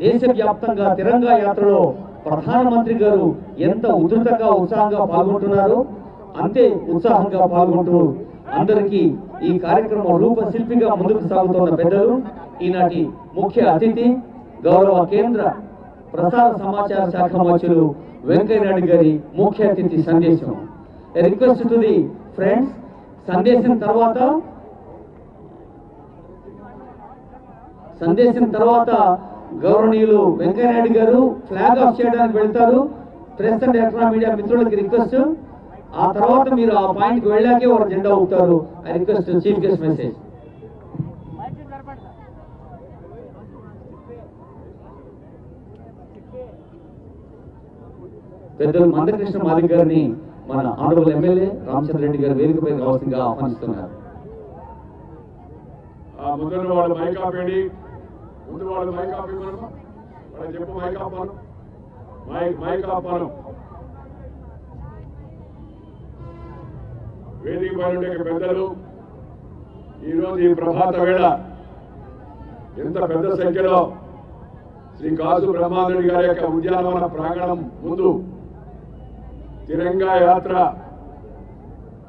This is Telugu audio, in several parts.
దేశవ్యాప్తంగా తిరంగా యాత్రలో ప్రధానమంత్రి గారు ఎంత ఉధృతంగా ఉత్సాహంగా పాల్గొంటున్నారో అంతే ఉత్సాహంగా పాల్గొంటూ అందరికీ ఈ కార్యక్రమం రూపశిల్పిగా ముందుకు సాగుతున్న పెద్దలు ఈనాటి ముఖ్య అతిథి గౌరవ కేంద్ర ప్రసార సమాచార శాఖ మంత్రులు వెంకయ్య నాయుడు గారి ముఖ్య అతిథి సందేశం. రిక్వెస్ట్ టు ది ఫ్రెండ్స్, సందేశం తర్వాత గౌరవనీయులు వెంకయ్య నాయుడు గారు ఫ్లాగ్ ఆఫ్ చేయడానికి వెళ్తారు. ప్రెస్ అండ్ ఎలక్ట్రానిక్ మీడియా మిత్రులకి రిక్వెస్ట్, ఆ తర్వాత మీరు ఆ పాయింట్కి వెళ్ళాకే వారు జెండా ఊపుతారు. I request chief guest message. పెద్దలు మందకృష్ణ మాదిక్ గారిని మన ఆనరబుల్ ఎమ్మెల్యే రామచంద్ర రెడ్డి గారు వేదికపై రావాల్సిందిగా ఆహ్వానిస్తున్నారు. వేదిక పైన పెద్దలు, ఈరోజు ఈ ప్రభాత వేళ ఎంత పెద్ద సంఖ్యలో శ్రీ కాసు బ్రహ్మాందరెడ్డి గారి యొక్క ఉద్యానవన ప్రాంగణం ముందు తిరంగా యాత్ర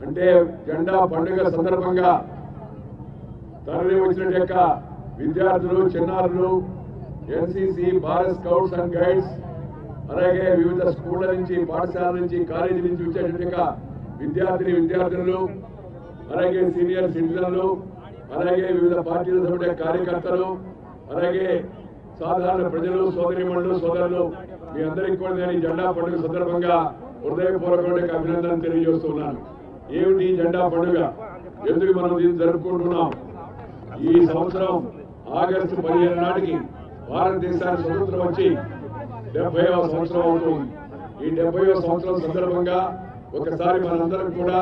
అంటే జెండా పండుగ సందర్భంగా తరలి వచ్చిన యొక్క విద్యార్థులు, చిన్నారులు, NCC, Bharat scouts and guides, అలాగే వివిధ స్కూళ్ల నుంచి, పాఠశాల నుంచి, కాలేజీ నుంచి వచ్చేటువంటి విద్యార్థులు, అలాగే సీనియర్ సిటిజన్లు, అలాగే వివిధ పార్టీల సభ్యుల కార్యకర్తలు, అలాగే సాధారణ ప్రజలు, సోదరిమణులు, సోదరులు, మీ అందరికీ కూడా నేను జెండా పండుగ సందర్భంగా హృదయపూర్వకమైన అభినందన తెలియజేస్తున్నాను. ఏమిటి జెండా పండుగ, ఎందుకు మనం దీన్ని జరుపుకుంటున్నాం? ఈ సంవత్సరం ఆగస్టు 15 నాటికి భారతదేశానికి స్వతంత్రం వచ్చి 70వ సంవత్సరం అవుతుంది. ఈ 70వ సంవత్సరం సందర్భంగా ఒకసారి మనందరం కూడా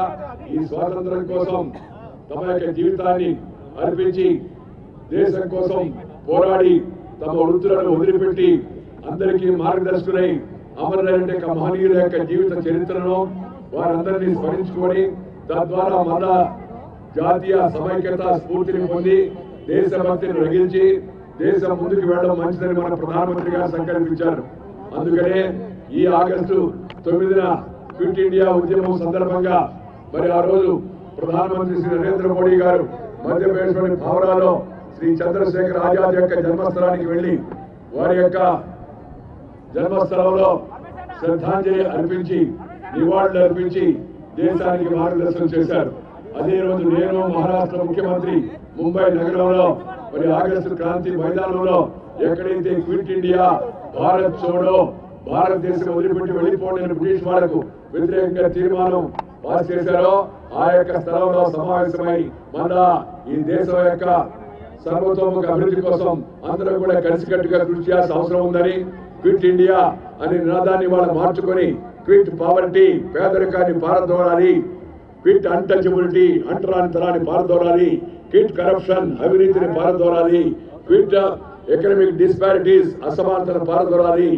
ఈ స్వాతంత్రం కోసం తమ యొక్క జీవితాన్ని అర్పించి దేశం కోసం పోరాడి తమ వృత్తులను వదిలిపెట్టి అందరికీ మార్గదర్శకులై అమరులైన మహనీయుల యొక్క జీవిత చరిత్రను వారందరినీ స్మరించుకొని తద్వారా మళ్ళా జాతీయ సమైక్యత స్ఫూర్తిని పొంది దేశభక్తిని రగిల్చి దేశం ముందుకు వెళ్ళడం మంచిదని మన ప్రధానమంత్రి గారు సంకల్పించారు. అందుకనే ఈ ఆగస్టు 9న క్విట్ ఇండియా ఉద్యమం సందర్భంగా మరి ఆ రోజు ప్రధానమంత్రి శ్రీ నరేంద్ర మోడీ గారు మధ్యప్రదేశ్లోని భావరాలో శ్రీ చంద్రశేఖర్ ఆజాద్ యొక్క జన్మస్థలానికి వెళ్లి వారి యొక్క జన్మస్థలంలో శ్రద్ధాంజలి అర్పించి నివాళులు అర్పించి దేశానికి మార్గదర్శనం చేశారు. అదే రోజు నేను మహారాష్ట్ర ముఖ్యమంత్రి ముంబై నగరంలో మరి ఆగస్టు క్రాంతి మైదానంలో ఎక్కడైతే క్విట్ ఇండియా, భారత్ చోడో, భారతదేశం వదిలిపెట్టి వెళ్లిపోండి బ్రిటిష్ వాళ్లకు వ్యతిరేకంగా తీర్మానం పాస్ చేశారో ఆ యొక్క స్థలంలో సమావేశమై మళ్ళా ఈ దేశం యొక్క సర్వతోముఖ అభివృద్ధి కోసం అందరూ కూడా కలిసికట్టుగా కృషి చేయాల్సిన అవసరం ఉందని క్విట్ ఇండియా అనే నినాదాన్ని వాళ్ళు మార్చుకొని క్విట్ పావర్టీ, పేదరికాన్ని పారదోడాలి, క్విట్ అన్టచబిలిటీ, అంటరానితనాన్ని పారదోడాలి, క్విట్ కరప్షన్, అవినీతిని పారదోడాలి, క్విట్ ఎకనామిక్ డిస్పారిటీస్, అసమానతను పారదోడాలి,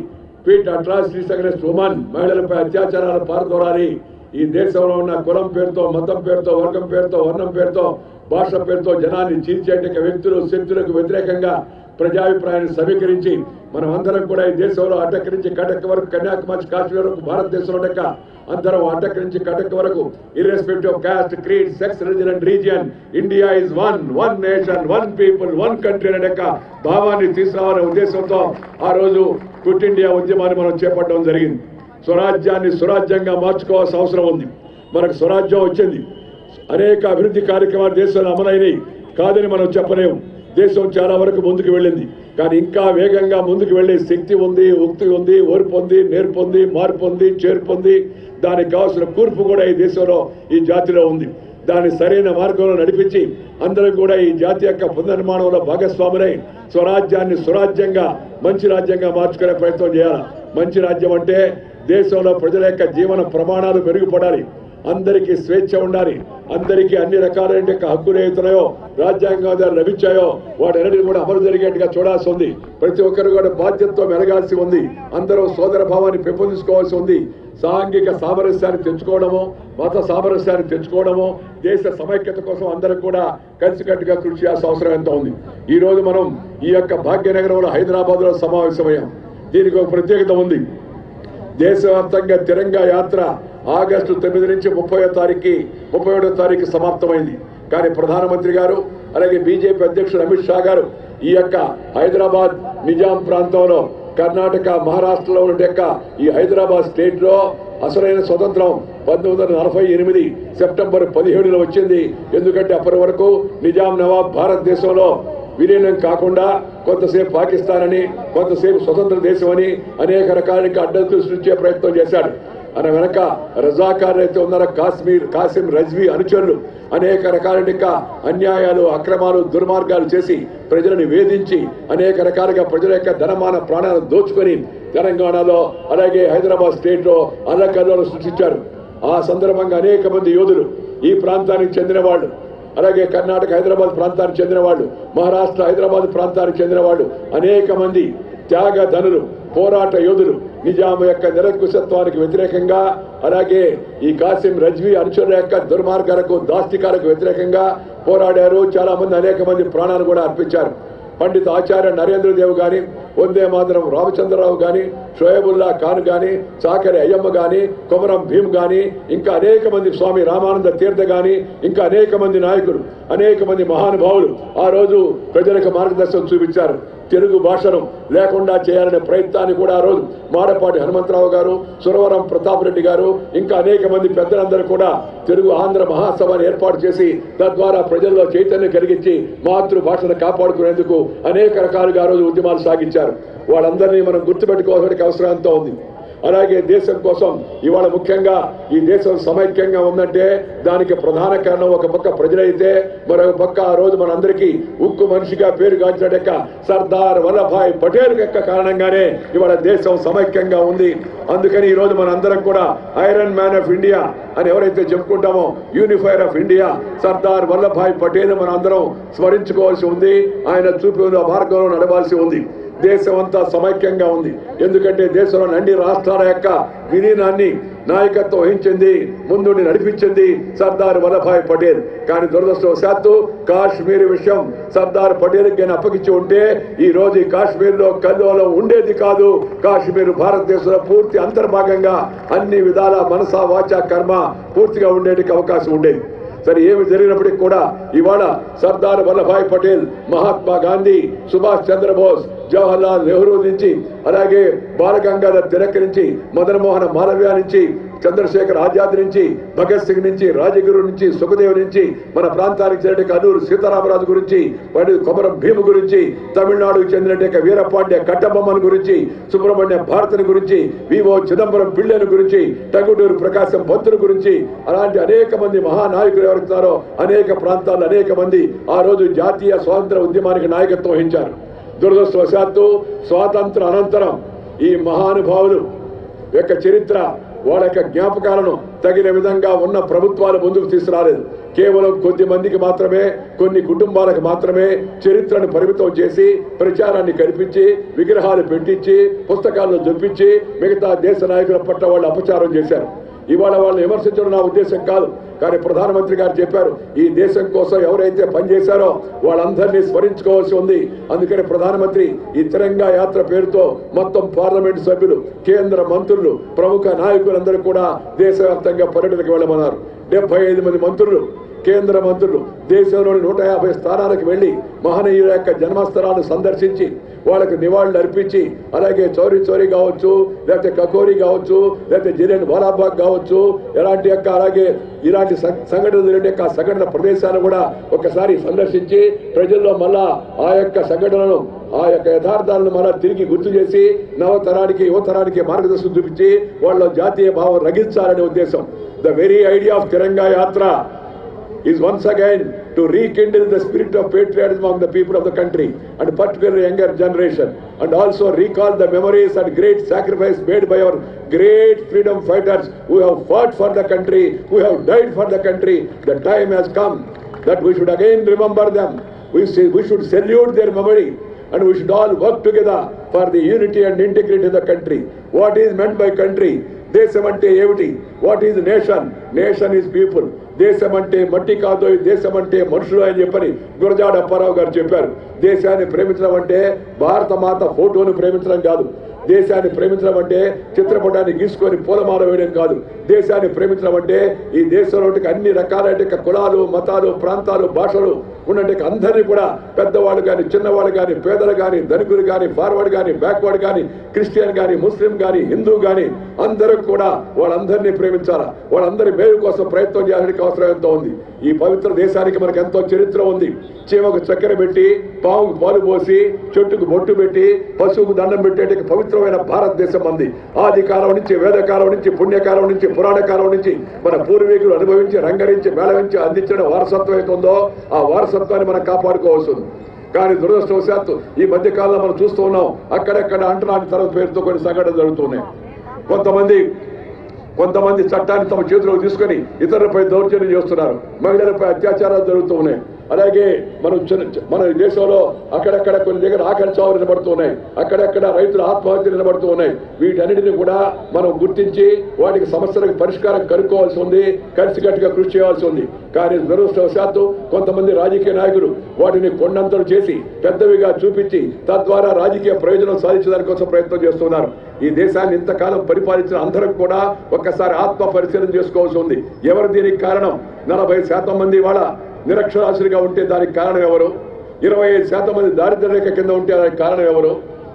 క్విట్ అట్రాసిటీస్ అగైన్స్ట్ ఉమెన్, మహిళలపై అత్యాచారాలు పారదోడాలి. ఈ దేశంలో ఉన్న కులం పేరుతో, మతం పేరుతో, వర్గం పేరుతో, వర్ణం పేరుతో, భాష పేరుతో జనాన్ని చీల్చేట వ్యక్తులు, శక్తులకు వ్యతిరేకంగా ప్రజాభిప్రాయాన్ని సమీకరించి మనం అందరం కూడా ఈ దేశంలో అటక్ నుంచి కటక్ వరకు, కన్యాకుమారి కాశ్మీర్ వరకు, భారతదేశంలో అందరం అటక్ నుంచి కటక్ వరకు irrespective of cost, creed, sex, religion and region, India is one nation, one people, one country అనే భావాన్ని తీసుకురావాలనే ఉద్దేశంతో ఆ రోజు క్విట్ ఇండియా ఉద్యమాన్ని మనం చేపట్టడం జరిగింది. స్వరాజ్యాన్ని సురాజ్యంగా మార్చుకోవాల్సిన అవసరం ఉంది. మనకు స్వరాజ్యం వచ్చింది, అనేక అభివృద్ధి కార్యక్రమాలు దేశంలో అమలైనవి కాదని మనం చెప్పలేము. దేశం చాలా వరకు ముందుకు వెళ్ళింది, కానీ ఇంకా వేగంగా ముందుకు వెళ్లే శక్తి ఉంది, ఉక్తి ఉంది, ఓర్పు ఉంది, నేర్పు ఉంది, మార్పు ఉంది, చేర్పు ఉంది. దానికి కావాల్సిన కూర్పు కూడా ఈ దేశంలో, ఈ జాతిలో ఉంది. దాన్ని సరైన మార్గంలో నడిపించి అందరం కూడా ఈ జాతి యొక్క పునర్నిర్మాణంలో భాగస్వాములై స్వరాజ్యాన్ని సురాజ్యంగా, మంచి రాజ్యంగా మార్చుకునే ప్రయత్నం చేయాలి. మంచి రాజ్యం అంటే దేశంలో ప్రజల యొక్క జీవన ప్రమాణాలు మెరుగుపడాలి, అందరికీ స్వేచ్ఛ ఉండాలి, అందరికీ అన్ని రకాలైన హక్కులు ఏతున్నాయో రాజ్యాంగం లభించాయో వాటన్నిటిని కూడా అమలు జరిగేట్టుగా చూడాల్సి ఉంది. ప్రతి ఒక్కరు కూడా బాధ్యతతో మెలగాల్సి ఉంది. అందరూ సోదర భావాన్ని పెంపొందించుకోవాల్సి ఉంది. సాంఘిక సామరస్యాన్ని తెచ్చుకోవడము, మత సామరస్యాన్ని తెచ్చుకోవడము, దేశ సమైక్యత కోసం అందరం కూడా కలిసికట్టుగా కృషి చేయాల్సిన అవసరం ఎంత ఉంది. ఈ రోజు మనం ఈ యొక్క భాగ్యనగరంలో హైదరాబాద్ లో సమావేశమయ్యాం. దీనికి ఒక ప్రత్యేకత ఉంది. దేశవ్యాప్తంగా తిరంగా యాత్ర ఆగస్టు 9 నుంచి 31వ తారీఖు సమాప్తమైంది. కానీ ప్రధానమంత్రి గారు అలాగే బీజేపీ అధ్యక్షుడు అమిత్ షా గారు ఈ యొక్క హైదరాబాద్ నిజాం ప్రాంతంలో కర్ణాటక మహారాష్ట్రలో ఉండే ఈ హైదరాబాద్ స్టేట్ లో అసలైన స్వతంత్రం 1948 సెప్టెంబర్ 17 వచ్చింది. ఎందుకంటే అప్పటి వరకు నిజాం నవాబ్ భారతదేశంలో విలీనం కాకుండా కొంతసేపు పాకిస్తాన్ అని, కొంతసేపు స్వతంత్ర దేశం అని అనేక రకాలకి అడ్డంకులు సృష్టించే ప్రయత్నం చేశాడు. ఆయన వెనక రజాకారులు అయితే ఉన్నారో కాసిం రజ్వీ అనుచరులు అనేక రకాల అన్యాయాలు, అక్రమాలు, దుర్మార్గాలు చేసి ప్రజలను వేధించి అనేక రకాలుగా ప్రజల యొక్క ధనమాన ప్రాణాలను దోచుకొని తెలంగాణలో అలాగే హైదరాబాద్ స్టేట్ లో అల్లకల్లోలు సృష్టించారు. ఆ సందర్భంగా అనేక మంది యోధులు ఈ ప్రాంతానికి చెందిన వాళ్ళు, అలాగే కర్ణాటక హైదరాబాద్ ప్రాంతానికి చెందిన వాళ్ళు, మహారాష్ట్ర హైదరాబాద్ ప్రాంతానికి చెందిన వాళ్ళు అనేక మంది త్యాగధనులు, పోరాట యోధులు నిజాం యొక్క నిరంకుశత్వానికి వ్యతిరేకంగా అలాగే ఈ కాసిం రజ్వీ అనుచరుల యొక్క దుర్మార్గాలకు, దాష్టికాలకు వ్యతిరేకంగా పోరాడారు. చాలా మంది అనేక మంది ప్రాణాలు కూడా అర్పించారు. పండిత ఆచార్య నరేంద్ర దేవ్ గాని, వందే మాతరం రామచంద్రరావు గాని, షోయబుల్లా ఖాన్ గాని, చాకరి అయ్యమ్మ గాని, కొమరం భీమ్ గాని, ఇంకా అనేక మంది స్వామి రామానంద తీర్థ గాని, ఇంకా అనేక మంది నాయకులు, అనేక మంది మహానుభావులు ఆ రోజు ప్రజలకు మార్గదర్శనం చూపించారు. తెలుగు భాషను లేకుండా చేయాలనే ప్రయత్నాన్ని కూడా ఆ రోజు మాడపాటి హనుమంతరావు గారు, సురవరం ప్రతాప్ రెడ్డి గారు, ఇంకా అనేక మంది పెద్దలందరూ కూడా తెలుగు ఆంధ్ర మహాసభను ఏర్పాటు చేసి తద్వారా ప్రజల్లో చైతన్యం కలిగించి మాతృభాషను కాపాడుకునేందుకు అనేక రకాలుగా ఆ రోజు ఉద్యమాలు సాగించారు. వాళ్ళందరినీ మనం గుర్తుపెట్టుకోవాల్సిన అవసరం ఎంతో ఉంది. అలాగే దేశం కోసం ఇవాళ ముఖ్యంగా ఈ దేశం సమైక్యంగా ఉందంటే దానికి ప్రధాన కారణం ఒక పక్క ప్రజలైతే మరొక పక్క ఆ రోజు మనందరికీ ఉక్కు మనిషిగా పేరుగాంచిన సర్దార్ వల్లభాయ్ పటేల్ యొక్క కారణంగానే ఇవాళ దేశం సమైక్యంగా ఉంది. అందుకని ఈ రోజు మనందరం కూడా ఐరన్ మ్యాన్ ఆఫ్ ఇండియా అని ఎవరైతే చెప్పుకుంటామో, యూనిఫైర్ ఆఫ్ ఇండియా సర్దార్ వల్లభాయ్ పటేల్ మనం అందరం స్మరించుకోవాల్సి ఉంది. ఆయన చూపిన మార్గంలో నడవాల్సి ఉంది. దేశం అంతా సమైక్యంగా ఉంది. ఎందుకంటే దేశంలోని అన్ని రాష్ట్రాల యొక్క విలీనాన్ని నాయకత్వం వహించింది, ముందుండి నడిపించింది సర్దార్ వల్లభాయ్ పటేల్. కానీ దురదృష్టవశాత్తు కాశ్మీర్ విషయం సర్దార్ పటేల్కి అప్పగించి ఉంటే ఈ రోజు ఈ కాశ్మీర్ లో కల్లోలం ఉండేది కాదు. కాశ్మీర్ భారతదేశంలో పూర్తి అంతర్భాగంగా అన్ని విధాల మనస వాచ కర్మ పూర్తిగా ఉండేటికి అవకాశం ఉండేది. సరే, ఏమి జరిగినప్పటికీ కూడా ఇవాళ సర్దార్ వల్లభాయ్ పటేల్, మహాత్మా గాంధీ, సుభాష్ చంద్రబోస్, జవహర్లాల్ నెహ్రూ నుంచి అలాగే బాలగంగాధర్ తిలక్ నుంచి, మదన్ మోహన్ మాలవ్య నుంచి, చంద్రశేఖర్ ఆజాద్ నుంచి, భగత్ సింగ్ నుంచి, రాజగురు నుంచి, సుఖదేవ్ నుంచి, మన ప్రాంతానికి చెందిన అల్లూరు సీతారామరాజు గురించి, వాడి కొమరం భీమ్ గురించి, తమిళనాడుకు చెందిన వీరపాండ్య కట్టబొమ్మన్ గురించి, సుబ్రహ్మణ్య భారతిని గురించి, వివో చిదంబరం పిళ్ళని గురించి, టంగుటూరు ప్రకాశం పంతుల గురించి, అలాంటి అనేక మంది మహానాయకులు ఎవరున్నారో అనేక ప్రాంతాల్లో అనేక మంది ఆ రోజు జాతీయ స్వాతంత్ర ఉద్యమానికి నాయకత్వం వహించారు. దురదృష్టవశాత్తు స్వాతంత్ర అనంతరం ఈ మహానుభావులు యొక్క చరిత్ర, వాళ్ళ యొక్క జ్ఞాపకాలను తగిన విధంగా ఉన్న ప్రభుత్వాలు ముందుకు తీసుకురాలేదు. కేవలం కొద్ది మందికి మాత్రమే, కొన్ని కుటుంబాలకు మాత్రమే చరిత్రను పరిమితం చేసి ప్రచారాన్ని కల్పించి విగ్రహాలు పెట్టించి పుస్తకాలను జొప్పించి మిగతా దేశ నాయకుల పట్ల వాళ్ళు అపచారం చేశారు. ఇవాళ వాళ్ళు విమర్శించడం నా ఉద్దేశం కాదు. కానీ ప్రధానమంత్రి గారు చెప్పారు, ఈ దేశం కోసం ఎవరైతే పనిచేశారో వాళ్ళందరినీ స్మరించుకోవాల్సి ఉంది. అందుకని ప్రధానమంత్రి ఈ తిరంగా యాత్ర పేరుతో మొత్తం పార్లమెంటు సభ్యులు, కేంద్ర మంత్రులు, ప్రముఖ నాయకులందరూ కూడా దేశవ్యాప్తంగా పర్యటనకు వెళ్ళమన్నారు. 75 మంది మంత్రులు, కేంద్ర మంత్రులు దేశంలోని 150 స్థానాలకు వెళ్లి మహనీయుల యొక్క జన్మస్థలాలను సందర్శించి వాళ్ళకు నివాళులు అర్పించి, అలాగే చౌరీ చౌరీ కావచ్చు, లేకపోతే కకోరీ కావచ్చు, లేకపోతే జిలియన్ వాలాబాగ్ కావచ్చు, అలాగే ఇలాంటి సంఘటనలు జరిగే సంఘటన ప్రదేశాలను కూడా ఒకసారి సందర్శించి ప్రజల్లో మళ్ళా ఆ యొక్క సంఘటనలను, ఆ యొక్క యథార్థాలను మళ్ళా తిరిగి గుర్తు చేసి నవతరానికి యువతరానికి మార్గదర్శనం చూపించి వాళ్ళ జాతీయ భావం రగిల్చాలనే ఉద్దేశం. ద వెరీ ఐడియా ఆఫ్ తిరంగా యాత్ర is once again to rekindle the spirit of patriotism among the people of the country, and particularly younger generation, and also recall the memories and great sacrifice made by our great freedom fighters who have fought for the country, who have died for the country. The time has come that we should again remember them. We should salute their memory, and we should all work together for the unity and integrity of the country. What is meant by country? దేశం అంటే ఏమిటి? What is nation? Nation is people. దేశం అంటే మట్టి కాదు, దేశం అంటే మనుషులు అని చెప్పని గురజాడ అప్పారావు గారు చెప్పారు. దేశాన్ని ప్రేమించడం అంటే భారత మాత ఫోటోను ప్రేమించడం కాదు. దేశాన్ని ప్రేమించడం అంటే చిత్రపటాన్ని గీసుకొని పూలమాల వేయడం కాదు. దేశాన్ని ప్రేమించడం అంటే ఈ దేశంలో అన్ని రకాలైన కులాలు, మతాలు, ప్రాంతాలు, భాషలు ఉన్నట్టు అందరినీ కూడా పెద్దవాళ్ళు కానీ, చిన్నవాళ్ళు కానీ, పేదలు కానీ, ధనికులు కానీ, ఫార్వర్డ్ కానీ, బ్యాక్వర్డ్ కానీ, క్రిస్టియన్ కానీ, ముస్లిం కానీ, హిందూ కానీ అందరూ కూడా వాళ్ళందరినీ ప్రేమించాలా. వాళ్ళందరి మేలు కోసం ప్రయత్నం చేయడానికి అవసరం ఎంతో ఉంది. ఈ పవిత్ర దేశానికి మనకు ఎంతో చరిత్ర ఉంది. చీమకు చక్కెర పెట్టి, పావుకు పాలు పోసి, చెట్టుకు బొట్టు పెట్టి, పశువుకు దండం పెట్టేటికి పవిత్రమైన భారతదేశం ఉంది. ఆది కాలం నుంచి, వేదకాలం నుంచి, పుణ్యకాలం నుంచి, పురాణ కాలం నుంచి మన పూర్వీకులు అనుభవించి, రంగరించి, మేళవించి అందించిన వారసత్వం అయితే ఉందో ఆ వారసత్వాన్ని మనం కాపాడుకోవాల్సింది. కానీ దురదృష్టవశాత్తు ఈ మధ్య కాలంలో మనం చూస్తూ ఉన్నాం, అక్కడెక్కడ అంటరాని తరం పేరుతో కొన్ని సంఘటనలు జరుగుతున్నాయి. కొంతమంది చట్టాన్ని తమ చేతిలోకి తీసుకొని ఇతరులపై దౌర్జన్యం చేస్తున్నారు. మహిళలపై అత్యాచారాలు జరుగుతూ ఉన్నాయి. అలాగే మన దేశంలో అక్కడక్కడ కొన్ని దగ్గర ఆకలి చావులు నిలబడుతున్నాయి. అక్కడక్కడ రైతుల ఆత్మహత్యలు నిలబడుతూ ఉన్నాయి. వీటన్నిటిని కూడా మనం గుర్తించి వాటికి సమస్యలకు పరిష్కారం కనుక్కోవాల్సి ఉంది, కలిసికట్టుగా కృషి చేయాల్సి ఉంది. కానీ దురదృష్టవశాత్తు కొంతమంది రాజకీయ నాయకులు వాటిని కొండంతలు చేసి పెద్దవిగా చూపించి తద్వారా రాజకీయ ప్రయోజనం సాధించడానికి కోసం ప్రయత్నం చేస్తున్నారు. ఈ దేశాన్ని ఇంతకాలం పరిపాలించిన అందరం కూడా ఒక్కసారి ఆత్మ పరిశీలన చేసుకోవాల్సి ఉంది. ఎవరు దీనికి కారణం? 40% మంది వాళ్ళ నిరక్షరాస్యులుగా ఉంటే దానికి కారణం ఎవరు? 25% మంది దారిద్ర్య రేఖ కింద ఉంటే దానికి కారణం ఎవరు?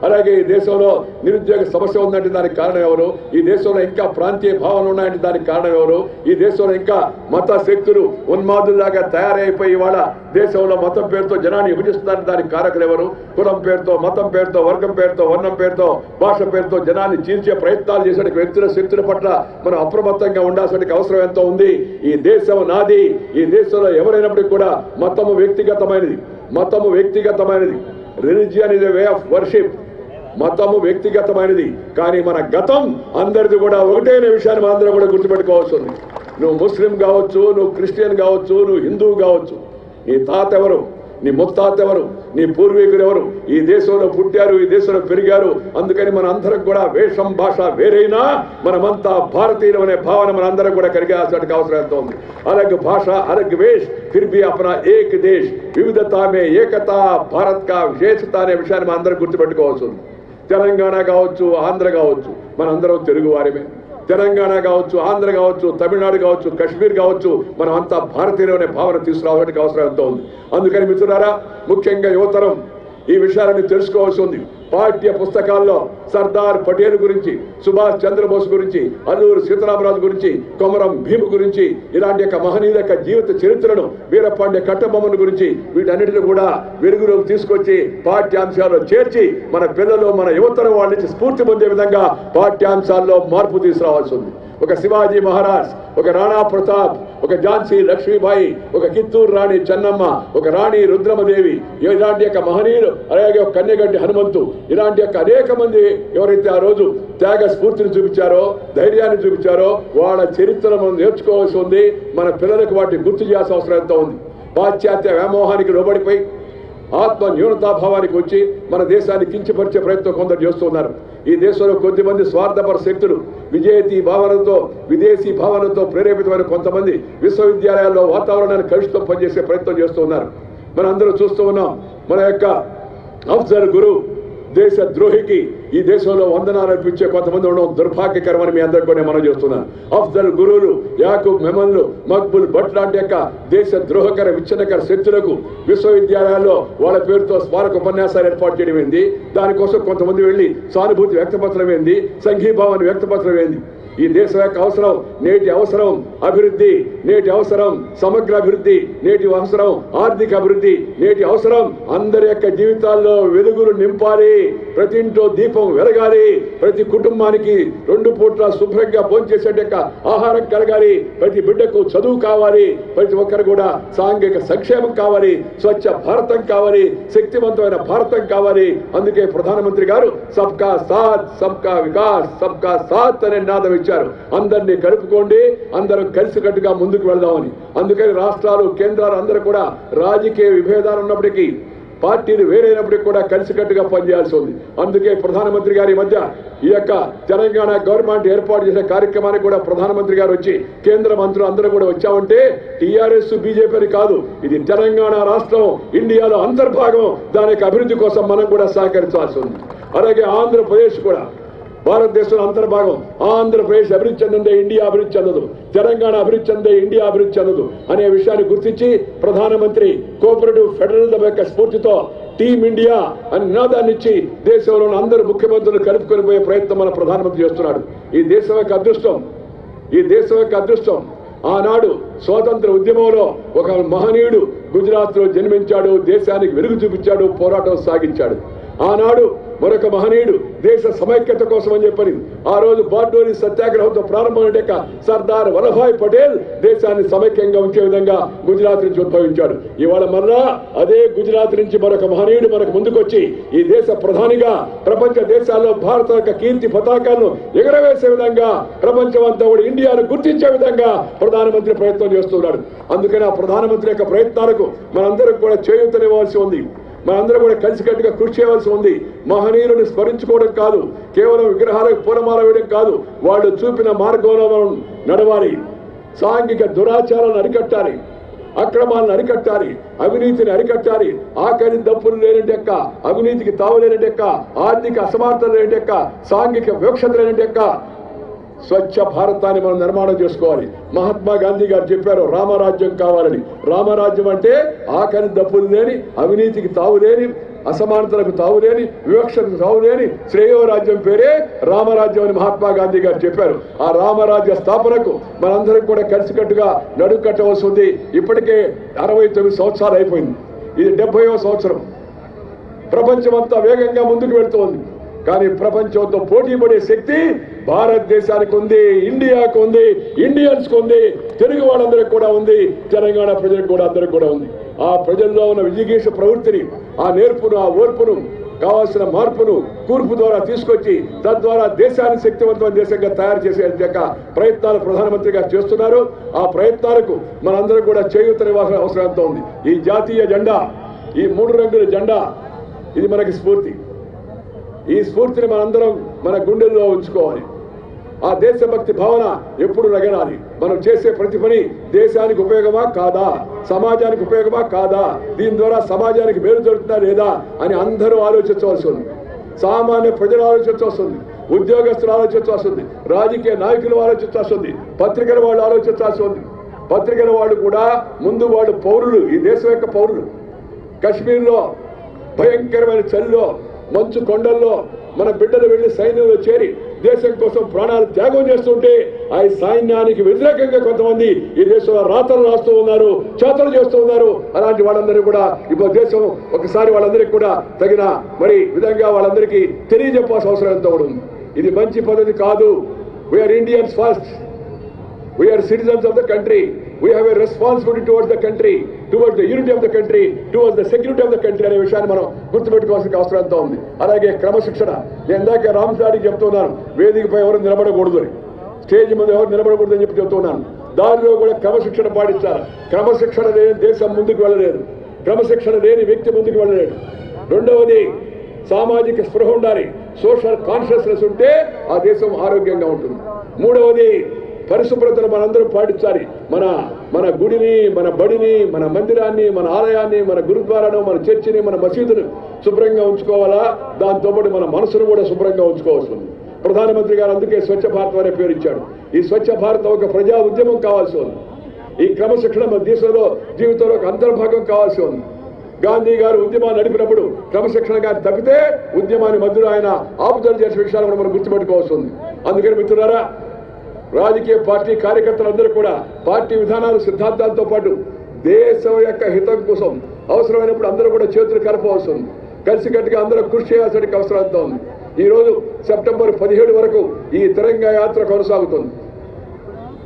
అలాగే ఈ దేశంలో నిరుద్యోగ సమస్య ఉందంటే దానికి కారణం ఎవరు? ఈ దేశంలో ఇంకా ప్రాంతీయ భావనలు ఉన్నాయంటే దానికి కారణం ఎవరు? ఈ దేశంలో ఇంకా మత శక్తులు ఉన్మాదుల్లాగా తయారైపోయి వాళ్ళ దేశంలో మతం పేరుతో జనాన్ని విభజిస్తున్నారంటే దానికి కారకులు ఎవరు? కులం పేరుతో, మతం పేరుతో, వర్గం పేరుతో, వర్ణం పేరుతో, భాష పేరుతో జనాన్ని చీల్చే ప్రయత్నాలు చేసే వ్యక్తుల శక్తుల పట్ల మనం అప్రమత్తంగా ఉండాల్సిన అవసరం ఎంతో ఉంది. ఈ దేశం నాది. ఈ దేశంలో ఎవరైనప్పటికీ కూడా మతము వ్యక్తిగతమైనది. Religion is a way of worship. మతము వ్యక్తిగతమైనది, కానీ మన గతం అందరిది కూడా ఒకటే అనే విషయాన్ని మనం అందరం కూడా గుర్తుపెట్టుకోవాల్సి ఉంది. నువ్వు ముస్లిం కావచ్చు, నువ్వు క్రిస్టియన్ కావచ్చు, నువ్వు హిందువు కావచ్చు, నీ తాత ఎవరు, నీ ముత్తాత ఎవరు, నీ పూర్వీకులు ఎవరు, ఈ దేశంలో పుట్టారు, ఈ దేశంలో పెరిగారు. అందుకని మన అందరం కూడా వేషం భాష వేరైనా మనమంతా భారతీయులు అనే భావన మన అందరం కూడా కలిగాల్సిన అవసరం ఎంతో ఉంది. अलग भाषा अलग वेश फिर भी अपना एक देश विविधता में एकता भारत का विशेषता అనే విషయాన్ని మనం అందరం గుర్తుపెట్టుకోవాల్సి ఉంది. తెలంగాణ కావచ్చు, ఆంధ్ర కావచ్చు, మనందరం తెలుగు వారిమే. తెలంగాణ కావచ్చు, ఆంధ్ర కావచ్చు, తమిళనాడు కావచ్చు, కశ్మీర్ కావచ్చు, మనం అంతా భారతీయులు అనే భావన తీసుకురావడానికి అవసరం ఎంతో ఉంది. అందుకని మిత్రులారా, ముఖ్యంగా యువతరం ఈ విషయాలను తెలుసుకోవాల్సి ఉంది. పాఠ్య పుస్తకాల్లో సర్దార్ పటేల్ గురించి, సుభాష్ చంద్రబోస్ గురించి, అల్లూరి సీతారామరాజు గురించి, కొమరం భీము గురించి, ఇలాంటి యొక్క మహనీయుల యొక్క జీవిత చరిత్రను, వీరపాండ్య కట్టబొమ్మల గురించి వీటన్నిటిని కూడా వెలుగులోకి తీసుకొచ్చి పాఠ్యాంశాల్లో చేర్చి మన పిల్లలు, మన యువతరం వాళ్ళ నుంచి స్ఫూర్తి పొందే విధంగా పాఠ్యాంశాల్లో మార్పు తీసుకురావాల్సి ఉంది. ఒక శివాజీ మహారాజ్, ఒక రాణా ప్రతాప్, ఒక ఝాన్సీ లక్ష్మీబాయి, ఒక కిత్తూరు రాణి చెన్నమ్మ, ఒక రాణి రుద్రమదేవి, ఇలాంటి యొక్క మహనీయులు, అలాగే ఒక కన్యగడ్డి హనుమంతు, ఇలాంటి యొక్క అనేక మంది ఎవరైతే ఆ రోజు త్యాగ స్ఫూర్తిని చూపించారో, ధైర్యాన్ని చూపించారో, వాళ్ళ చరిత్రను మనం నేర్చుకోవాల్సి ఉంది. మన పిల్లలకు వాటిని గుర్తు చేయాల్సిన అవసరం ఎంతో ఉంది. పాశ్చాత్య వ్యామోహానికి లోబడిపోయి ఆత్మ న్యూనతాభావానికి వచ్చి మన దేశాన్ని కించపరిచే ప్రయత్నం కొందరు చేస్తున్నారు. ఈ దేశంలో కొద్దిమంది స్వార్థపర శక్తులు విజేతీ భావనతో, విదేశీ భావనతో ప్రేరేపితమైన కొంతమంది విశ్వవిద్యాలయాల్లో వాతావరణాన్ని కలుషితం పనిచేసే ప్రయత్నం చేస్తున్నారు. మనం అందరూ చూస్తూ ఉన్నాం. మన యొక్క అఫ్జల్ గురు దేశ ద్రోహికి ఈ దేశంలో వందనాలు అర్పించే కొంతమంది ఉండడం దుర్భాగ్యకరమని మీ అందరికీ నేను మనం చేస్తున్నాను. అఫ్జల్ గురువులు, యాకూబ్ మెమన్లు, మక్బుల్ భట్ లాంటి యొక్క దేశ ద్రోహకర విచ్ఛిన్నకర శక్తులకు విశ్వవిద్యాలయాల్లో వాళ్ళ పేరుతో స్మారక ఉపన్యాసాలు ఏర్పాటు చేయడం ఏంది, దానికోసం కొంతమంది వెళ్ళి సానుభూతి వ్యక్తపరచడం ఏంది, సంఘీభావాన్ని వ్యక్తపరచడం ఏంది. ఈ దేశం యొక్క అవసరం, నేటి అవసరం అభివృద్ధి, నేటి అవసరం సమగ్ర అభివృద్ధి, నేటి అవసరం ఆర్థిక అభివృద్ధి, నేటి అవసరం అందరి యొక్క జీవితాల్లో వెలుగులు నింపాలి, ప్రతి ఇంట్లో దీపం వెలగాలి, ప్రతి కుటుంబానికి 2 పూట్ల శుభ్రంగా భోంచేసే ఆహారం కలగాలి, ప్రతి బిడ్డకు చదువు కావాలి, ప్రతి ఒక్కరు కూడా సాంఘిక సంక్షేమం కావాలి, స్వచ్ఛ భారతం కావాలి, శక్తివంతమైన భారతం కావాలి. అందుకే ప్రధానమంత్రి గారు సబ్కా సాత్ సబ్కా వికాస్ సబ్కా సాత్ అనే నినాదం ఇచ్చారు. అందరినీ కలుపుకోండి, అందరూ కలిసికట్టుగా ముందుకు వెళ్దామని. అందుకని రాష్ట్రాలు కేంద్రాలు అందరూ కూడా రాజకీయ విభేదాలు ఉన్నప్పటికీ, పార్టీలు వేరైనప్పటికీ కూడా కలిసికట్టుగా పనిచేయాల్సి ఉంది. అందుకే ప్రధానమంత్రి గారి మధ్య ఈ యొక్క తెలంగాణ గవర్నమెంట్ ఏర్పాటు చేసే కార్యక్రమానికి కూడా ప్రధానమంత్రి గారు వచ్చి కేంద్ర మంత్రులు అందరూ కూడా వచ్చామంటే టీఆర్ఎస్ బీజేపీ కాదు, ఇది తెలంగాణ రాష్ట్రం ఇండియాలో అంతర్భాగం. దాని యొక్క అభివృద్ధి కోసం మనం కూడా సహకరించాల్సి ఉంది. అలాగే ఆంధ్రప్రదేశ్ కూడా భారతదేశంలో అంతర్భాగం. ఆంధ్రప్రదేశ్ అభివృద్ధి చెందిందే ఇండియా అభివృద్ధి చెందదు, తెలంగాణ అభివృద్ధి చెందే ఇండియా అభివృద్ధి చెందదు అనే విషయాన్ని గుర్తించి ప్రధానమంత్రి కోఆపరేటివ్ ఫెడరలిజం యొక్క స్ఫూర్తితో టీమ్ ఇండియా అని నినాదాన్ని ఇచ్చి దేశంలోని అందరూ ముఖ్యమంత్రులు కలుపుకొని పోయే ప్రయత్నం మన ప్రధానమంత్రి చేస్తున్నాడు. ఈ దేశం యొక్క అదృష్టం, ఈ దేశం యొక్క అదృష్టం. ఆనాడు స్వాతంత్ర ఉద్యమంలో ఒక మహనీయుడు గుజరాత్ లో జన్మించాడు, దేశానికి వెలుగు చూపించాడు, పోరాటం సాగించాడు. ఆనాడు మరొక మహనీయుడు దేశ సమైక్యత కోసం అని చెప్పని ఆ రోజు బార్డోలి సత్యాగ్రహంతో ప్రారంభమైన సర్దార్ వల్లభాయ్ పటేల్ దేశాన్ని సమైక్యంగా ఉంచే విధంగా గుజరాత్ నుంచి ఉద్భవించాడు. ఇవాళ మరలా అదే గుజరాత్ నుంచి మరొక మహనీయుడు మనకు ముందుకొచ్చి ఈ దేశ ప్రధానిగా ప్రపంచ దేశాల్లో భారత యొక్క కీర్తి పతాకాలను ఎగరవేసే విధంగా ప్రపంచమంతా కూడా ఇండియాను గుర్తించే విధంగా ప్రధానమంత్రి ప్రయత్నం చేస్తున్నాడు. అందుకని ఆ ప్రధానమంత్రి యొక్క ప్రయత్నాలకు మనందరం కూడా చేయూతనివ్వాల్సి ఉంది. మనందరూ కూడా కలిసికట్టుగా కృషి చేయవలసి ఉంది. మహనీయులను స్మరించుకోవడం కాదు, కేవలం విగ్రహాలకు పూలమాల వేయడం కాదు, వాళ్ళు చూపిన మార్గంలో మనం నడవాలి. సాంఘిక దురాచారాలను అరికట్టాలి, అక్రమాలను అరికట్టాలి, అవినీతిని అరికట్టాలి. ఆకలి దప్పులు లేనట్టెక్క, అవినీతికి తావు లేనట్టెక్క, ఆర్థిక అసమానతలు లేనట్టెక్క, సాంఘిక వివక్షత లేనట్టెక్క స్వచ్ఛ భారతాన్ని మనం నిర్మాణం చేసుకోవాలి. మహాత్మా గాంధీ గారు చెప్పారు రామరాజ్యం కావాలని. రామరాజ్యం అంటే ఆకలి దప్పులు లేని, అవినీతికి తావు లేని, అసమానతలకు తావులేని, వివక్షకు తావులేని శ్రేయోరాజ్యం పేరే రామరాజ్యం అని మహాత్మా గాంధీ గారు చెప్పారు. ఆ రామరాజ్య స్థాపనకు మనందరం కూడా కలిసికట్టుగా నడుం కట్టవలసి ఉంది. ఇప్పటికే 69 సంవత్సరాలు అయిపోయింది. ఇది 70వ సంవత్సరం. ప్రపంచమంతా వేగంగా ముందుకు వెళ్తోంది. కానీ ప్రపంచంతో పోటీ పడే శక్తి భారతదేశానికి ఉంది, ఇండియాకు ఉంది, ఇండియన్స్ కు ఉంది, తెలుగు వాళ్ళందరికీ కూడా ఉంది, తెలంగాణ ప్రజలకు కూడా అందరికి కూడా ఉంది. ఆ ప్రజల్లో ఉన్న విజిగీష ప్రవృత్తిని, ఆ నేర్పును, ఆ ఓర్పును, కావాల్సిన మార్పును కూర్పు ద్వారా తీసుకొచ్చి తద్వారా దేశాన్ని శక్తివంతమైన దేశంగా తయారు చేసే ప్రయత్నాలు ప్రధానమంత్రి గారు చేస్తున్నారు. ఆ ప్రయత్నాలకు మనందరం కూడా చేయూతనివ్వాల్సిన అవసరం ఎంతో ఉంది. ఈ జాతీయ జెండా, ఈ 3 రంగుల జెండా, ఇది మనకి స్ఫూర్తి. ఈ స్ఫూర్తిని మనందరం మన గుండెల్లో ఉంచుకోవాలి. ఆ దేశభక్తి భావన ఎప్పుడు రగనాలి. మనం చేసే ప్రతి పని దేశానికి ఉపయోగమా కాదా, సమాజానికి ఉపయోగమా కాదా, దీని ద్వారా సమాజానికి మేలు జరుగుతుందా లేదా అని అందరూ ఆలోచించవలసి ఉంది. సామాన్య ప్రజలు ఆలోచించవలసి ఉంది, ఉద్యోగస్తులు ఆలోచించవలసి ఉంది, రాజకీయ నాయకులు ఆలోచించాల్సి ఉంది, పత్రికల వాళ్ళు ఆలోచించాల్సి ఉంది. పత్రికల వాళ్ళు కూడా ముందు వాళ్ళు పౌరులు, ఈ దేశం యొక్క పౌరులు. కశ్మీర్లో భయంకరమైన చలిలో, మంచు కొండల్లో మన బిడ్డలు వెళ్లి సైన్యంలో చేరి దేశం కోసం ప్రాణాలు త్యాగం చేస్తుంటే ఆ సైన్యానికి వ్యతిరేకంగా కొంతమంది ఈ దేశంలో రాతలు రాస్తూ ఉన్నారు, చేతలు చేస్తూ ఉన్నారు. అలాంటి వాళ్ళందరూ కూడా ఇప్పుడు దేశం ఒకసారి వాళ్ళందరికీ కూడా తగిన విధంగా వాళ్ళందరికీ తెలియజెప్పాల్సిన అవసరం ఎంతో ఉంది. ఇది మంచి పద్ధతి కాదు. We are Indians first, we are citizens of the country. We have a responsibility towards the country, towards the unity of the country, towards the security of the country అనే విషయాన్ని మనం గుర్తుపెట్టుకోవాల్సిన అవసరం ఎంతో ఉంది. అలాగే క్రమశిక్షణ. నేను ఇందాక రామసాడికి చెప్తున్నాను, వేదికపై ఎవరు నిలబడకూడదు అని, స్టేజ్ మీద ఎవరు నిలబడకూడదు అని చెప్పి చెప్తున్నాను. దానిలో కూడా క్రమశిక్షణ పాటించాలి. క్రమశిక్షణ లేని దేశం ముందుకు వెళ్ళలేదు, క్రమశిక్షణ లేని వ్యక్తి ముందుకు వెళ్ళలేడు. రెండవది సామాజిక స్పృహ ఉండాలి, సోషల్ కాన్షియస్నెస్ ఉంటే ఆ దేశం ఆరోగ్యంగా ఉంటుంది. మూడవది పరిశుభ్రతను మనందరం పాటించాలి. మన గుడిని, మన బడిని, మన మందిరాన్ని, మన ఆలయాన్ని, మన గురుద్వారాను, మన చర్చిని, మన మసీదును శుభ్రంగా ఉంచుకోవాలా. దాంతోపాటు మన మనసును కూడా శుభ్రంగా ఉంచుకోవాల్సి ఉంది. ప్రధానమంత్రి గారు అందుకే స్వచ్ఛ భారత్ అనే పేరు ఇచ్చాడు. ఈ స్వచ్ఛ భారత్ ఒక ప్రజా ఉద్యమం కావాల్సి ఉంది. ఈ క్రమశిక్షణ మన దేశంలో జీవితంలో ఒక అంతర్భాగం కావాల్సి ఉంది. గాంధీ గారు ఉద్యమాన్ని నడిపినప్పుడు క్రమశిక్షణ గారు తప్పితే ఉద్యమాన్ని మధ్యలో ఆయన ఆపుదల చేసే విషయాలు మనం గుర్తుపెట్టుకోవాల్సి ఉంది. అందుకని మిత్రులారా, రాజకీయ పార్టీ కార్యకర్తలందరూ కూడా పార్టీ విధానాలు సిద్ధాంతాలతో పాటు దేశం యొక్క హితం కోసం అవసరమైనప్పుడు అందరూ కూడా చేతులు కలపవలసి ఉంది. కలిసికట్టుగా అందరూ కృషి చేయాల్సిన అవసరం ఎంతో ఉంది. ఈ రోజు సెప్టెంబర్ 17 వరకు ఈ తిరంగా యాత్ర కొనసాగుతుంది.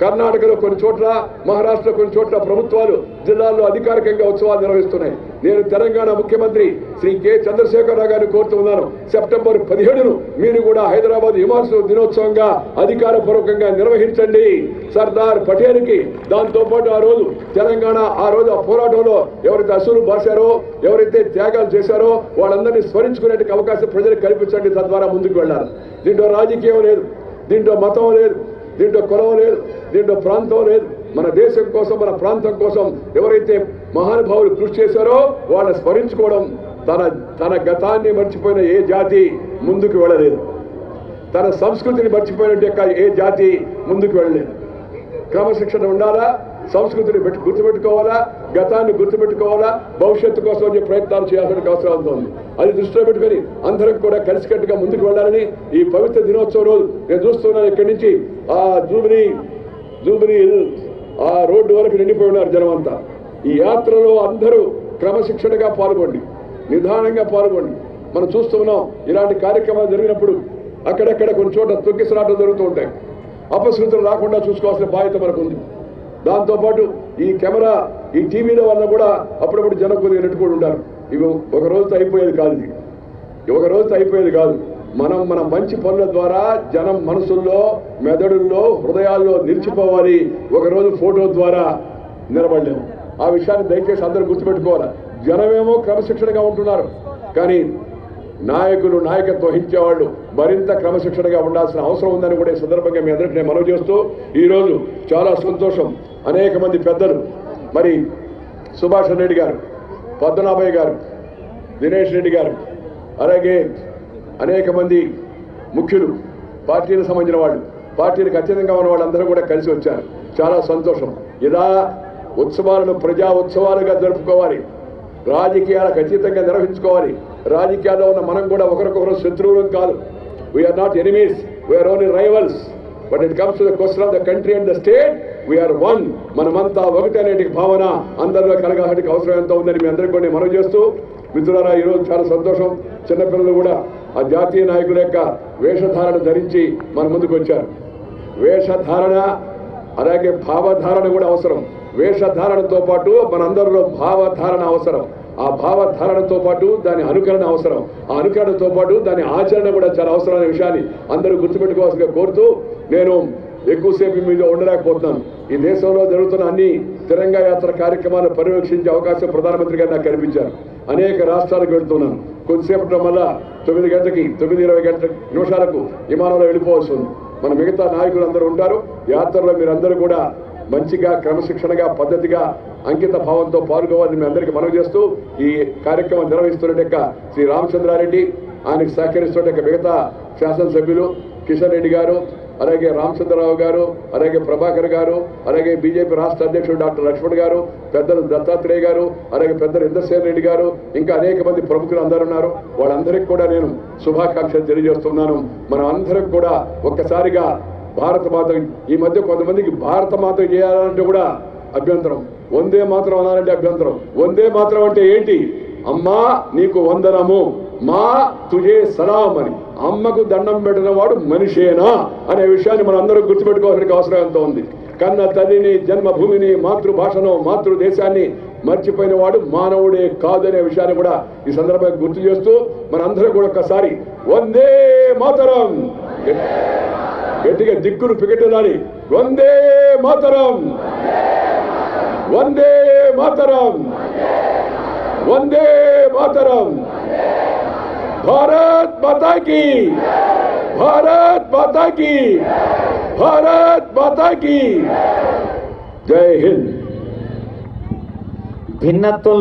కర్ణాటకలో కొన్ని చోట్ల, మహారాష్ట్రలో కొన్ని చోట్ల ప్రభుత్వాలు జిల్లాల్లో అధికారికంగా ఉత్సవాలు నిర్వహిస్తున్నాయి. నేను తెలంగాణ ముఖ్యమంత్రి శ్రీ కె చంద్రశేఖరరావు గారిని కోరుతున్నాను, సెప్టెంబర్ 17 మీరు కూడా హైదరాబాద్ హిమాచల్ దినోత్సవంగా అధికారపూర్వకంగా నిర్వహించండి. సర్దార్ పటేల్కి దాంతో పాటు ఆ రోజు తెలంగాణ ఆ పోరాటంలో ఎవరైతే అసూలు బాసారో, ఎవరైతే త్యాగాలు చేశారో వాళ్ళందరినీ స్మరించుకునే అవకాశం ప్రజలకు కల్పించండి. తద్వారా ముందుకు వెళ్ళాలి. దీంట్లో రాజకీయం లేదు, దీంట్లో మతం లేదు, దీంట్లో కులం లేదు, దీంట్లో ప్రాంతం లేదు. మన దేశం కోసం, మన ప్రాంతం కోసం ఎవరైతే మహానుభావులు కృషి చేశారో వాళ్ళని స్మరించుకోవడం. తన గతాన్ని మర్చిపోయిన ఏ జాతి ముందుకు వెళ్ళలేదు. తన సంస్కృతిని మర్చిపోయిన ఏ జాతి ముందుకు వెళ్ళలేదు. క్రమశిక్షణ ఉండాలా, సంస్కృతిని గుర్తుపెట్టుకోవాలా, గతాన్ని గుర్తుపెట్టుకోవాలా, భవిష్యత్తు కోసం ప్రయత్నాలు చేయాల్సిన అవసరం ఉంది. అది దృష్టిలో పెట్టుకుని అందరం కూడా కలిసికట్టుగా ముందుకు వెళ్ళాలని ఈ పవిత్ర దినోత్సవం రోజు నేను చూస్తున్నాను. ఇక్కడి నుంచి ఆ జూబిలీ ఆ రోడ్డు వరకు నిండిపోయి ఉన్నారు జనం అంతా. ఈ యాత్రలో అందరూ క్రమశిక్షణగా పాల్గొండి, నిదానంగా పాల్గొండి. మనం చూస్తున్నాం ఇలాంటి కార్యక్రమాలు జరిగినప్పుడు అక్కడక్కడ కొన్ని చోట్ల తొక్కిసలాటలు జరుగుతూ ఉంటాయి. అపశృతులు రాకుండా చూసుకోవాల్సిన బాధ్యత మనకు ఉంది. దాంతోపాటు ఈ కెమెరా, ఈ టీవీల వల్ల కూడా అప్పుడప్పుడు జనం కొద్దిగా నెట్టుకొని ఉంటారు. ఇవి ఒక రోజుతో అయిపోయేది కాదు. ఇది ఒక రోజుతో అయిపోయేది కాదు. మన మంచి పనుల ద్వారా జనం మనసుల్లో, మెదడుల్లో, హృదయాల్లో నిలిచిపోవాలి. ఒకరోజు ఫోటో ద్వారా నిలబడలేము. ఆ విషయాన్ని దయచేసి అందరూ గుర్తుపెట్టుకోవాలి. జనమేమో క్రమశిక్షణగా ఉంటున్నారు, కానీ నాయకులు, నాయకత్వం వహించేవాళ్ళు మరింత క్రమశిక్షణగా ఉండాల్సిన అవసరం ఉందని కూడా ఈ సందర్భంగా మీ అందరికీ నేను మనవి చేస్తూ, ఈరోజు చాలా సంతోషం. అనేక మంది పెద్దలు, మరి సుభాష్ రెడ్డి గారు, పద్మనాభయ్య గారు, దినేష్ రెడ్డి గారు, అలాగే అనేక మంది ముఖ్యులు, పార్టీలకు సంబంధించిన వాళ్ళు, పార్టీలకు అత్యధికంగా ఉన్న వాళ్ళందరూ కూడా కలిసి వచ్చారు. చాలా సంతోషం. ఇలా ఉత్సవాలను ప్రజా ఉత్సవాలుగా జరుపుకోవాలి, రాజకీయాలకు అతీతంగా నిర్వహించుకోవాలి. రాజకీయాల్లో ఉన్న మనం కూడా ఒకరికొకరు శత్రువులం కాదు. We are not enemies, we are only rivals. But it comes to the question of the country and the state, we are one. మనమంతా ఒకటి అనే భావన అందరిలో కలగాలని అవసరం ఎంత ఉందని మీ అందరికీ కూడా మనవి చేస్తూ, మిత్రులారా, ఈరోజు చాలా సంతోషం. చిన్నపిల్లలు కూడా ఆ జాతీయ నాయకుల యొక్క వేషధారణ ధరించి మన ముందుకు వచ్చారు. వేషధారణ అలాగే భావధారణ కూడా అవసరం. వేషధారణతో పాటు మనందరిలో భావధారణ అవసరం. ఆ భావధారణతో పాటు దాని అనుకరణ అవసరం. ఆ అనుకరణతో పాటు దాని ఆచరణ కూడా చాలా అవసరమైన విషయాన్ని అందరూ గుర్తుపెట్టుకోవాల్సిందిగా కోరుతూ, నేను ఎక్కువసేపు మీద ఉండలేకపోతున్నాను. ఈ దేశంలో జరుగుతున్న అన్ని తిరంగా యాత్ర కార్యక్రమాలను పర్యవేక్షించే అవకాశం ప్రధానమంత్రి గారు నాకు కల్పించారు. అనేక రాష్ట్రాలకు వెళ్తున్నాను. కొద్దిసేపట్లో మళ్ళా 9 గంటలకి 9:20 నిమిషాలకు విమానంలో వెళ్ళిపోవాల్సి ఉంది. మన మిగతా నాయకులు అందరూ ఉంటారు. యాత్రలో మీరందరూ కూడా మంచిగా, క్రమశిక్షణగా, పద్ధతిగా, అంకిత భావంతో పాల్గొవాలని మీ అందరికీ మనవి చేస్తూ, ఈ కార్యక్రమం నిర్వహిస్తున్న శ్రీ రామచంద్రారెడ్డి, ఆయనకు సహకరిస్తున్న మిగతా శాసనసభ్యులు కిషన్ రెడ్డి గారు, అలాగే రామచంద్రరావు గారు, అలాగే ప్రభాకర్ గారు, అలాగే బీజేపీ రాష్ట్ర అధ్యక్షుడు డాక్టర్ లక్ష్మణ్ గారు, పెద్దలు దత్తాత్రేయ గారు, అలాగే పెద్దలు ఇంద్రసేన్ రెడ్డి గారు, ఇంకా అనేక మంది ప్రముఖులు అందరూ ఉన్నారు. వాళ్ళందరికీ కూడా నేను శుభాకాంక్షలు తెలియజేస్తున్నాను. మనం అందరం కూడా ఒక్కసారిగా భారత మాత, ఈ మధ్య కొంతమందికి భారత మాత చేయాలంటే కూడా అభ్యంతరం, వందే మాత్రం అనాలంటే అభ్యంతరం. వందే మాత్రం అంటే ఏంటి? అమ్మా నీకు వందనము, మా తుజే సలాం అని. అమ్మకు దండం పెట్టిన వాడు మనిషేనా అనే విషయాన్ని మనం అందరూ గుర్తుపెట్టుకోవాల్సిన అవసరం ఎంతో ఉంది. కన్న తల్లిని, జన్మభూమిని, మాతృభాషను, మాతృదేశాన్ని మర్చిపోయిన వాడు మానవుడే కాదనే విషయాన్ని కూడా ఈ సందర్భంగా గుర్తు చేస్తూ, మనందరూ కూడా ఒక్కసారి వందే మాతరం గట్టిగా దిక్కులు పికెట్టాలి. వందే మాతరం, వందే మాతరం, వందే మాతరం. భారత్ మాతా కీ, భారత్ మాతా కీ, భారత్ మాతా కీ. జై హింద్. భిన్నత్వం